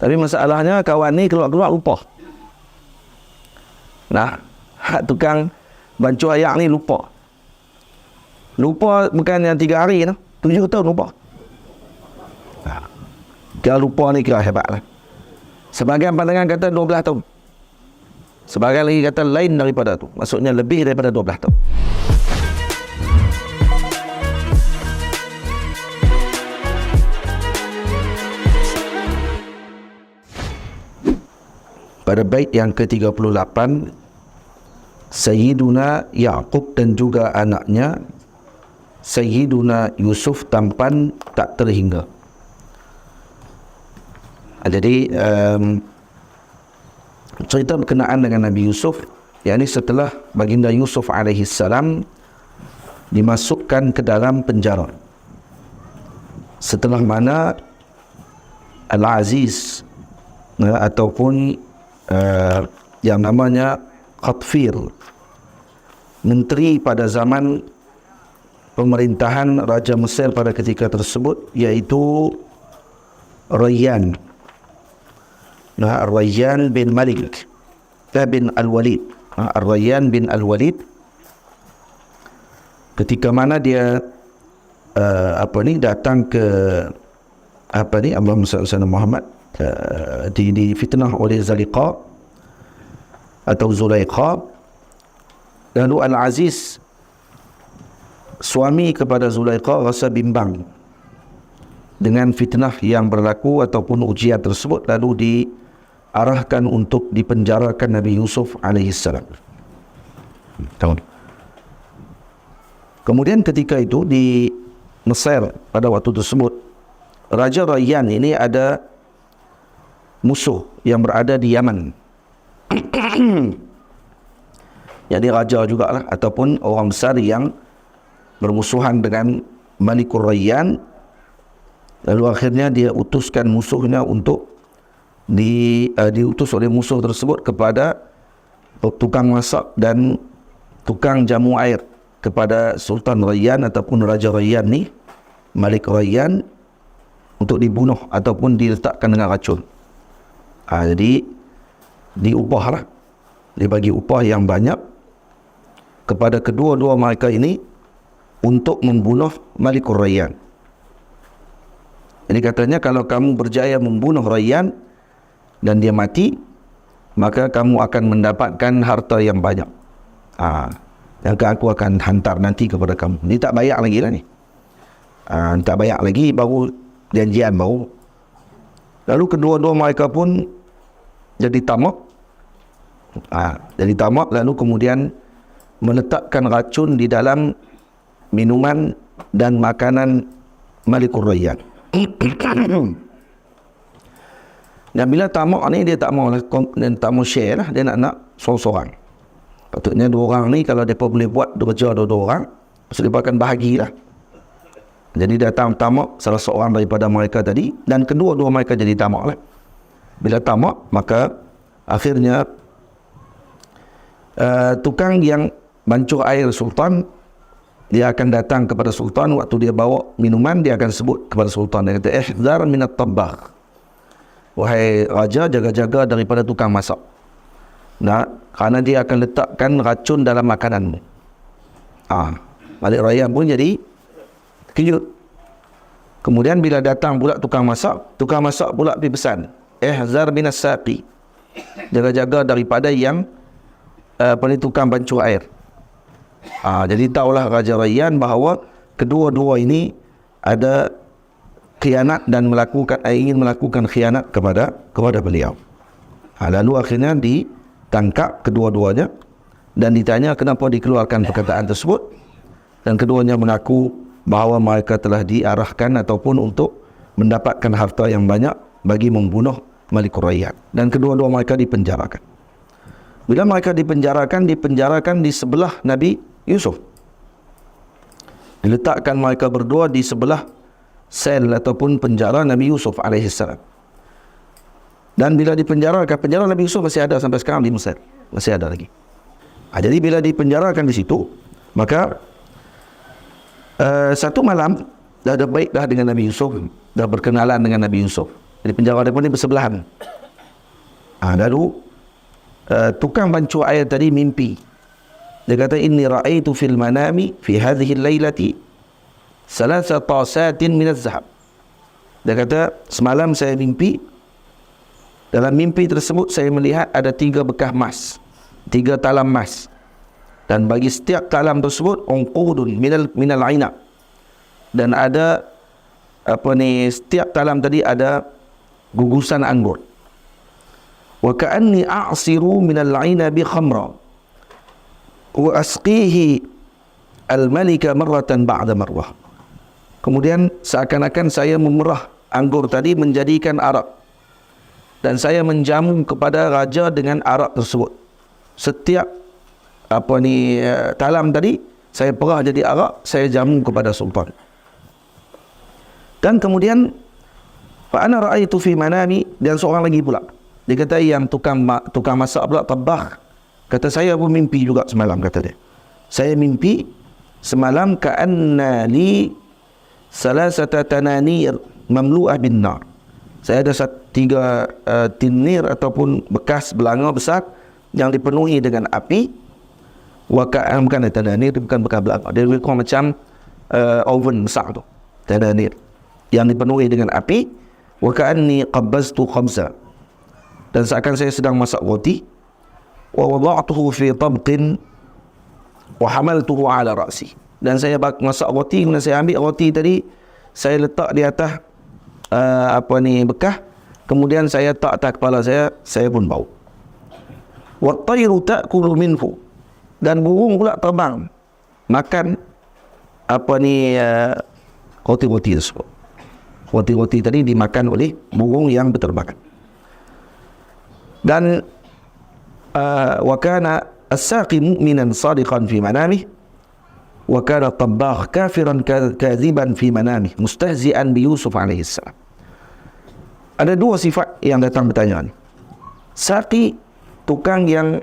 Tapi masalahnya kawan ni keluar-keluar lupa. Nah, hak tukang bancuh ayak ni lupa. Lupa bukan yang 3 hari tu, 7 tahun lupa. Nah, kira lupa ni kira hebat lah. Sebagian pandangan kata 12 tahun. Sebagian lagi kata lain daripada tu. Maksudnya lebih daripada 12 tahun. Pada bait yang ke-38, Sayyiduna Ya'qub dan juga anaknya Sayyiduna Yusuf tampan tak terhingga. Jadi cerita berkenaan dengan Nabi Yusuf, yakni setelah baginda Yusuf alaihi salam dimasukkan ke dalam penjara, setelah mana Al-Aziz ataupun yang namanya Qatfir, menteri pada zaman pemerintahan Raja Mesir pada ketika tersebut, iaitu Rayyan. Rayyan bin Malik bin Al-Walid. Rayyan bin Al-Walid, ketika mana dia datang ke Allahumma salli ala Muhammad, difitnah oleh Zaliqa atau Zulaikha. Lalu Al-Aziz, suami kepada Zulaikha, rasa bimbang dengan fitnah yang berlaku ataupun ujian tersebut, lalu diarahkan untuk dipenjarakan Nabi Yusuf alaihissalam. Kemudian ketika itu di Mesir pada waktu tersebut, Raja Rayyan ini ada musuh yang berada di Yaman. Jadi raja jugalah ataupun orang besar yang bermusuhan dengan Malikur Rayyan. Lalu akhirnya dia utuskan musuhnya untuk diutus oleh musuh tersebut kepada tukang masak dan tukang jamu air kepada Sultan Rayyan ataupun Raja Rayyan ni, Malik Rayyan, untuk dibunuh ataupun diletakkan dengan racun. Jadi diupahlah, dibagi upah yang banyak kepada kedua-dua mereka ini untuk membunuh Malikur Rayyan. Jadi katanya, kalau kamu berjaya membunuh Rayyan dan dia mati, maka kamu akan mendapatkan harta yang banyak. Yang aku akan hantar nanti kepada kamu. Ni tak bayar lagi lah ni. Tak bayar lagi, baru janjian baru. Lalu kedua-dua mereka pun jadi tamak. Jadi tamak, lalu kemudian meletakkan racun di dalam minuman dan makanan Malikur Rayyan. Dan bila tamak ni, dia tak mau share lah, dia nak seorang-seorang. Patutnya 2 orang ni, kalau mereka boleh buat kerja 2 orang, maksud dia akan bahagilah. Jadi datang tamak salah seorang daripada mereka tadi, dan kedua-dua mereka jadi tamak lah. Bila tamak, maka akhirnya tukang yang bancuh air Sultan, dia akan datang kepada Sultan. Waktu dia bawa minuman, dia akan sebut kepada Sultan, dia kata, ihzar minat tabbakh, wahai raja, jaga-jaga daripada tukang masak. Kerana dia akan letakkan racun dalam makananmu. Malik Rayyan pun jadi kejut. Kemudian bila datang pula tukang masak pula pergi pesan, ihzar minas saqi, jaga-jaga daripada yang tukang bancuh air. Jadi tahulah Raja Rayyan bahawa kedua-dua ini ada khianat dan ingin melakukan khianat kepada beliau. Lalu akhirnya ditangkap kedua-duanya dan ditanya kenapa dikeluarkan perkataan tersebut, dan keduanya mengaku bahawa mereka telah diarahkan ataupun untuk mendapatkan harta yang banyak bagi membunuh Malikur Rayyan, dan kedua-dua mereka dipenjarakan. Bila mereka dipenjarakan di sebelah Nabi Yusuf. Diletakkan mereka berdua di sebelah sel ataupun penjara Nabi Yusuf alaihissalam. Dan bila dipenjarakan, penjara Nabi Yusuf masih ada sampai sekarang di Mesir, masih ada lagi. Jadi bila dipenjarakan di situ, maka satu malam dah ada baiklah dengan Nabi Yusuf, dah berkenalan dengan Nabi Yusuf. Jadi penjara dia pun ni bersebelahan. Lalu tukang bancuh air tadi mimpi. Dia kata, inni ra'aitu fil manami fi hadhihi al-lailati salasa tasatin min az-zahab. Dia kata, semalam saya mimpi. Dalam mimpi tersebut saya melihat ada 3 bekas emas, 3 talam emas. Dan bagi setiap talam tersebut unqudun minal ainab. Dan ada setiap talam tadi ada gugusan anggur. Wa ka'anni a'siru minal ainabi khamra wa asqihi al-malika marratan ba'da marrah. Kemudian seakan-akan saya memerah anggur tadi menjadikan arak, dan saya menjamu kepada raja dengan arak tersebut. Setiap talam tadi saya perah jadi arak, saya jamu kepada sultan. Dan kemudian fa ana ra'aitu fi manami, dan seorang lagi pula, dia kata yang tukang masak pula, tabbah, kata saya pun mimpi juga semalam, kata dia. Saya mimpi semalam ka'anna li salasata tananir mamlu'ah bin nar. Saya ada 3 tinir ataupun bekas belanga besar yang dipenuhi dengan api. Bukan tananir, bukan bekas belanga, dia lebih kurang macam oven besar tu, tananir yang dipenuhi dengan api. Wa ka'anni qabbaztu khamsa, dan seakan saya sedang masak roti. Wa wada'tuhu fi tabqin wa hamaltuhu ala ra'si, dan saya masak roti, kemudian saya ambil roti tadi, saya letak di atas bekah, kemudian saya letak atas kepala saya pun bau. Wa tayru ta'kulu minhu, dan burung pula terbang makan roti-roti tersebut. Roti-roti tadi dimakan oleh burung yang berterbangan. Dan wa kana as-saqi mu'minan sadiqan fi manamih, wa kana tabbakh kafiran kadhiban fi manamih mustahzi'an bi Yusuf alaihi salam. Ada 2 sifat yang datang bertanya ni. Saqi, tukang yang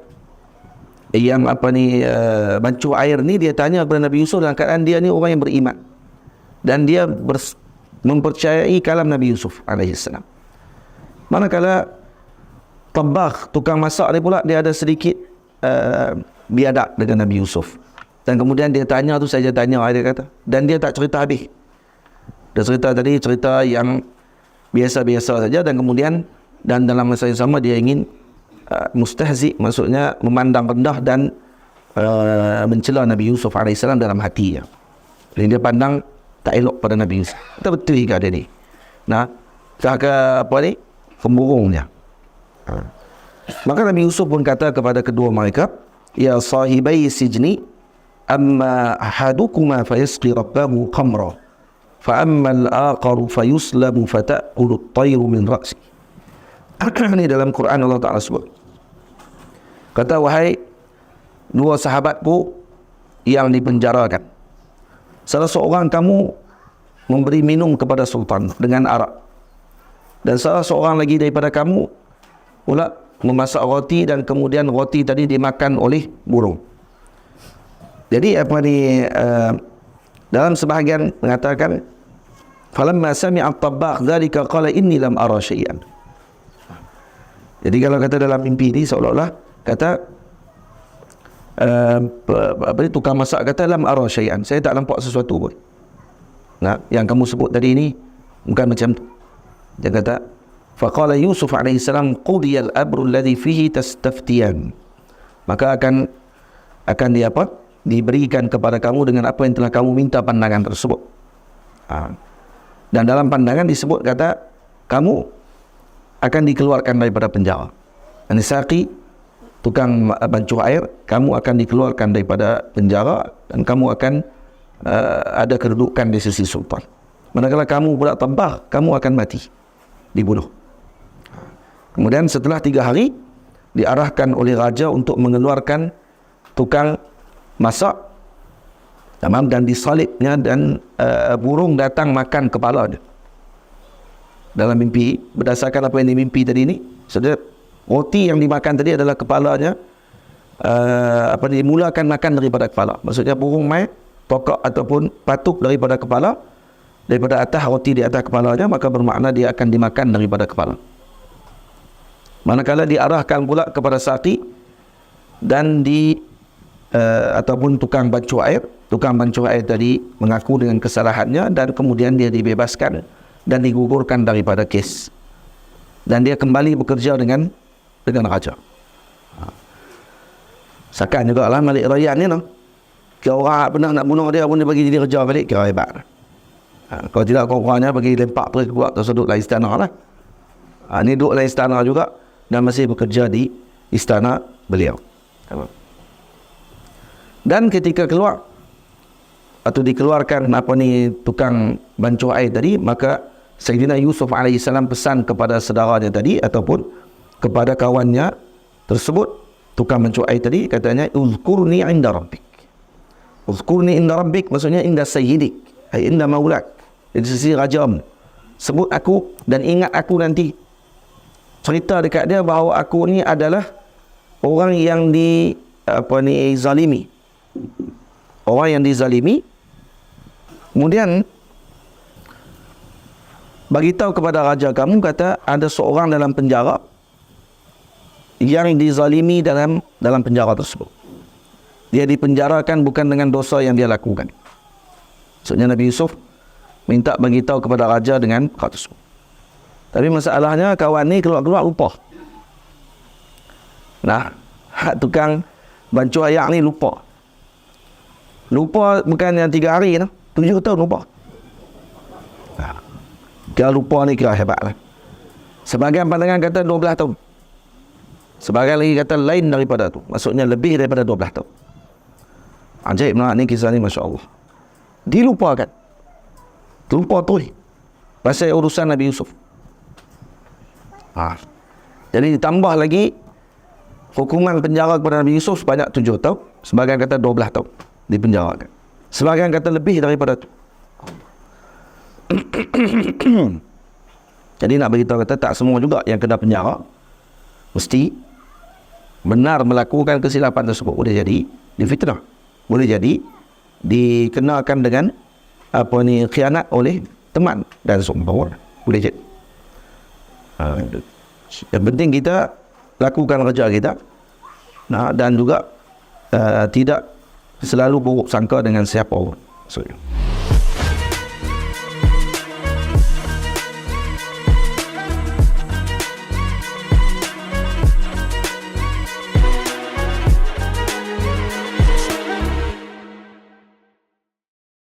bancuh air ni, dia tanya kepada Nabi Yusuf dalam keadaan dia ni orang yang beriman, dan dia mempercayai kalam Nabi Yusuf alaihi salam. Manakala tabbakh, tukang masak ni pula, dia ada sedikit biadab dengan Nabi Yusuf. Dan kemudian dia tanya tu saja tanya, dia kata, dan dia tak cerita habis. Dia cerita tadi cerita yang biasa-biasa saja, dan kemudian dalam masa yang sama dia ingin mustahzi, maksudnya memandang rendah dan mencela Nabi Yusuf AS dalam hatinya. Jadi dia pandang tak elok pada Nabi Yusuf. Kita betul ke dia ni? Pemburungnya. Maka Nabi Yusuf pun kata kepada kedua mereka, ya sahibai sijni, amma ahadukuma fayasqi rabbahu khamra, fa amma al-aqaru fayuslabu fata'kulu at-tayru min ra'si. Ini dalam Quran Allah Ta'ala sebut. Kata, wahai 2 sahabatku yang dipenjarakan, salah seorang kamu memberi minum kepada sultan dengan arak, dan salah seorang lagi daripada kamu pula memasak roti, dan kemudian roti tadi dimakan oleh burung. Jadi dalam sebahagian mengatakan, falamma sami'a at-tabbakh dzalika qala inni lam ara syai'an. Jadi kalau kata dalam mimpi ni, seolah-olah kata tukang masak kata, lam ara syai'an, saya tak nampak sesuatu pun. Yang kamu sebut tadi ni bukan macam tu. Dia kata, faqala Yusuf alaihi salam qudiyal amru alladhi fihi tastaftiyan, maka akan diberikan kepada kamu dengan apa yang telah kamu minta pandangan tersebut. Dan dalam pandangan disebut kata, kamu akan dikeluarkan daripada penjara. Anisaqi, tukang bancuh air, kamu akan dikeluarkan daripada penjara, dan kamu akan ada kedudukan di sisi sultan. Manakala kamu pula tabbah, kamu akan mati, dibunuh. Kemudian setelah 3 hari diarahkan oleh raja untuk mengeluarkan tukang masak, dan disalibnya, dan burung datang makan kepala dia dalam mimpi. Berdasarkan apa yang dimimpi tadi ni, roti yang dimakan tadi adalah kepalanya, dimulakan makan daripada kepala. Maksudnya burung mai tokak ataupun patuk daripada kepala, daripada atas, roti di atas kepalanya, maka bermakna dia akan dimakan daripada kepala. Manakala diarahkan pula kepada saqi dan ataupun tukang bancuh air tadi mengaku dengan kesalahannya dan kemudian dia dibebaskan dan digugurkan daripada kes, dan dia kembali bekerja dengan raja. Sakan juga lah Malik Rayyan ni, no? Kira orang pernah nak bunuh dia pun dia bagi jadi raja balik, kira hebat. Kalau tidak, korangnya bagi lempak terus keluar, terus duduk dalam istana lah. Ni duduk dalam istana juga dan masih bekerja di istana beliau. Dan ketika keluar atau dikeluarkan tukang bancuh air tadi, maka Sayyidina Yusuf AS pesan kepada saudaranya tadi ataupun kepada kawannya tersebut, tukang bancuh air tadi, katanya uzkurni inda rabbik. Uzkurni inda rabbik maksudnya inda sayyidik, ay inda maulak, di sisi rajamu. Sebut aku dan ingat aku nanti. Cerita dekat dia bahawa aku ni adalah orang yang zalimi. Orang yang dizalimi. Kemudian bagi tahu kepada raja kamu, kata ada seorang dalam penjara yang dizalimi dalam penjara tersebut. Dia dipenjarakan bukan dengan dosa yang dia lakukan. Maksudnya Nabi Yusuf minta bagi tahu kepada raja dengan hal tersebut. Tapi masalahnya kawan ni keluar-keluar lupa. Nah, tukang bancuh air ni lupa. Lupa bukan yang 3 hari, 7 tahun lupa. Kira lupa ni kira hebat lah. Sebagian pandangan kata 12 tahun. Sebagian lagi kata lain daripada tu. Maksudnya lebih daripada 12 tahun. Ajaib nak ni kisah ni, Masya Allah. Dilupakan. Lupa tu. Pasal urusan Nabi Yusuf. Jadi ditambah lagi hukuman penjara kepada Nabi Yusuf sebanyak 7 tahun. Sebagian kata 12 tahun dipenjarakan. Sebagian kata lebih daripada tu. Jadi nak beritahu kata tak semua juga yang kena penjara mesti benar melakukan kesilapan tersebut. Boleh jadi difitnah, boleh jadi dikenakan dengan khianat oleh teman dan seumpama. Boleh jadi. Yang penting kita lakukan kerja kita, dan juga tidak selalu buruk sangka dengan siapa pun.